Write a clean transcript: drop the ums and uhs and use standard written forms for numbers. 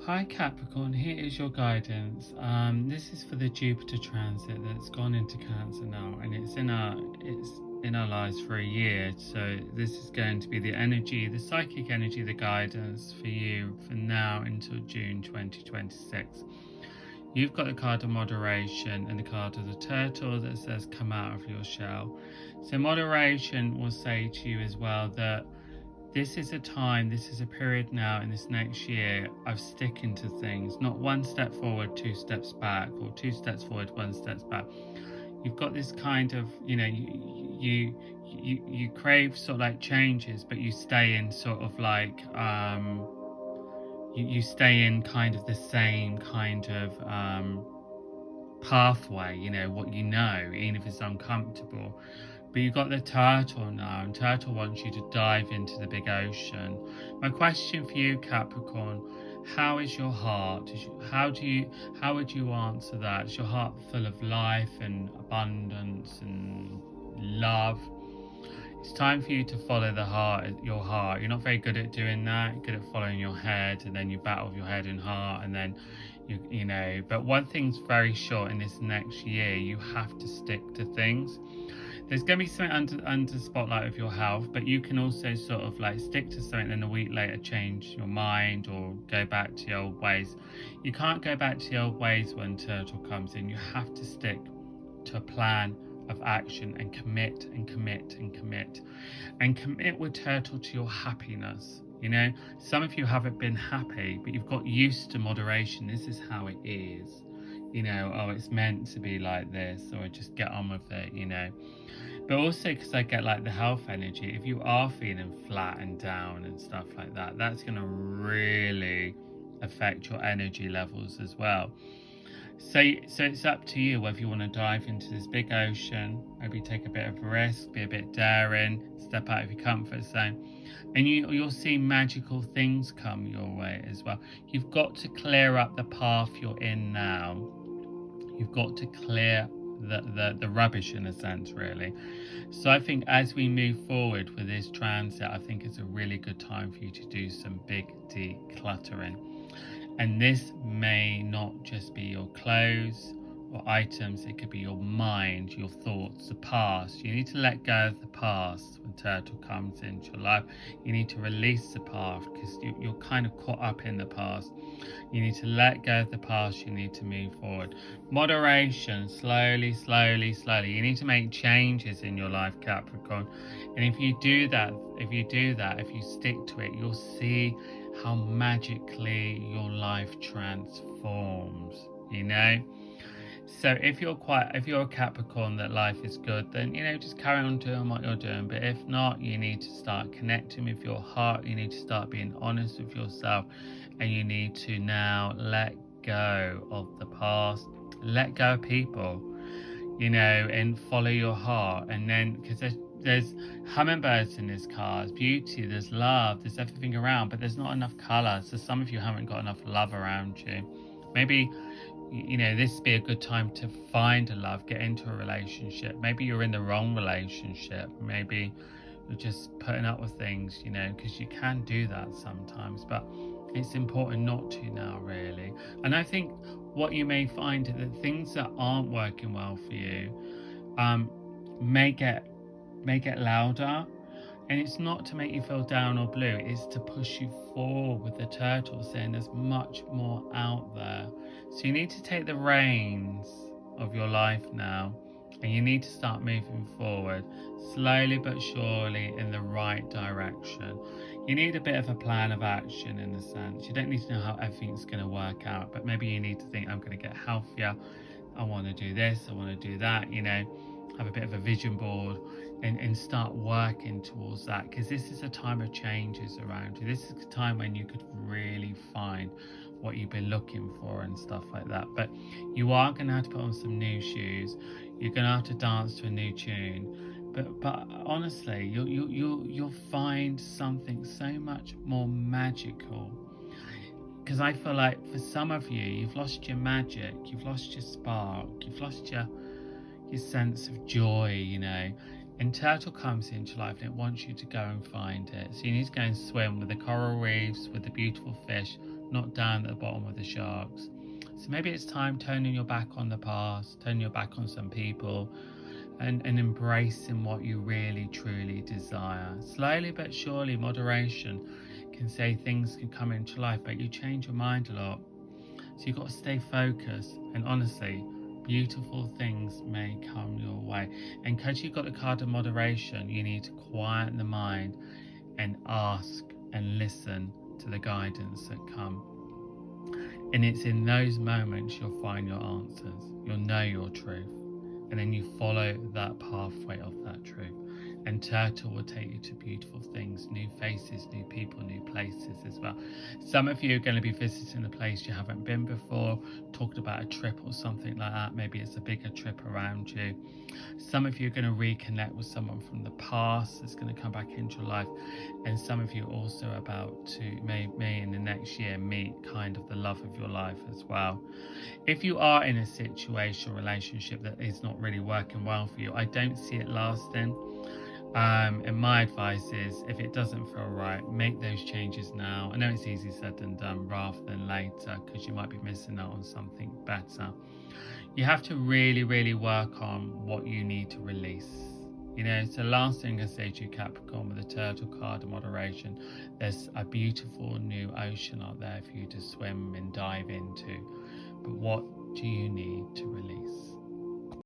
Hi Capricorn, here is your guidance. This is for the Jupiter transit that's gone into Cancer now, and it's in our lives for a year. So this is going to be the energy, the psychic energy, the guidance for you from now until June 2026. You've got the card of moderation and the card of the turtle that says come out of your shell. So moderation will say to you as well that this is a period now in this next year of sticking to things, not one step forward, two steps back, or two steps forward, one step back. You've got this kind of, you crave sort of like changes, but you stay in sort of like, you stay in kind of the same kind of pathway, what you know, even if it's uncomfortable. But you've got the turtle now, and turtle wants you to dive into the big ocean. My question for you, Capricorn, how is your heart? How would you answer that? Is your heart full of life and abundance and love? It's time for you to follow your heart. You're not very good at doing that. You're good at following your head, and then you battle with your head and heart, and then but one thing's very sure in this next year, you have to stick to things. There's going to be something under spotlight of your health, but you can also sort of like stick to something and a week later change your mind or go back to your old ways. You can't go back to your old ways when turtle comes in. You have to stick to a plan of action and commit and commit and commit and commit with turtle to your happiness. Some of you haven't been happy, but you've got used to moderation. This is how it is. It's meant to be like this, or just get on with it, But also because I get like the health energy, if you are feeling flat and down and stuff like that, that's going to really affect your energy levels as well. So it's up to you whether you want to dive into this big ocean, maybe take a bit of a risk, be a bit daring, step out of your comfort zone, and you'll see magical things come your way as well. You've got to clear up the path you're in now. You've got to clear the rubbish in a sense, really. So I think as we move forward with this transit, I think it's a really good time for you to do some big decluttering. And this may not just be your clothes or items, it could be your mind, your thoughts, the past. You need to let go of the past when turtle comes into your life. You need to release the past because you're kind of caught up in the past. You need to let go of the past. You need to move forward. Moderation, slowly, slowly, slowly. You need to make changes in your life, Capricorn. And if you stick to it, you'll see how magically your life transforms, So if you're a Capricorn that life is good, then just carry on doing what you're doing. But if not, you need to start connecting with your heart. You need to start being honest with yourself, and you need to now let go of the past, let go of people, and follow your heart. And then because there's hummingbirds in this car, there's beauty, there's love, there's everything around, but there's not enough color. So some of you haven't got enough love around you. Maybe this would be a good time to find a love, get into a relationship. Maybe you're in the wrong relationship. Maybe you're just putting up with things, because you can do that sometimes, but it's important not to now, really. And I think what you may find is that things that aren't working well for you may get louder. And it's not to make you feel down or blue, it's to push you forward with the turtle, saying there's much more out there. So you need to take the reins of your life now, and you need to start moving forward, slowly but surely, in the right direction. You need a bit of a plan of action in a sense. You don't need to know how everything's going to work out, but maybe you need to think, I'm going to get healthier, I want to do this, I want to do that, have a bit of a vision board and start working towards that, because this is a time of changes around you. This is a time when you could really find what you've been looking for and stuff like that. But you are going to have to put on some new shoes. You're going to have to dance to a new tune. But honestly, you'll find something so much more magical. Because I feel like for some of you, you've lost your magic, you've lost your spark, you've lost your sense of joy, And turtle comes into life and it wants you to go and find it. So you need to go and swim with the coral reefs, with the beautiful fish, not down at the bottom with the sharks. So maybe it's time turning your back on the past, turning your back on some people, and embracing what you really truly desire. Slowly but surely, moderation can say things can come into life, but you change your mind a lot. So you've got to stay focused, and honestly, beautiful things may come your way. And because you've got the card of moderation, you need to quiet the mind and ask and listen to the guidance that come. And it's in those moments you'll find your answers. You'll know your truth. And then you follow that pathway of that truth. And Turtle will take you to beautiful things, new faces, new people, new places as well. Some of you are going to be visiting a place you haven't been before, talking about a trip or something like that. Maybe it's a bigger trip around you. Some of you are going to reconnect with someone from the past that's going to come back into your life. And some of you are also about to, maybe in the next year, meet kind of the love of your life as well. If you are in a situation, relationship that is not really working well for you, I don't see it lasting. And my advice is, if it doesn't feel right, make those changes now. I know it's easier said than done, rather than later, because you might be missing out on something better. You have to really, really work on what you need to release. You know, it's the last thing I say to you, Capricorn, with the Turtle card of moderation. There's a beautiful new ocean out there for you to swim and dive into. But what do you need to release?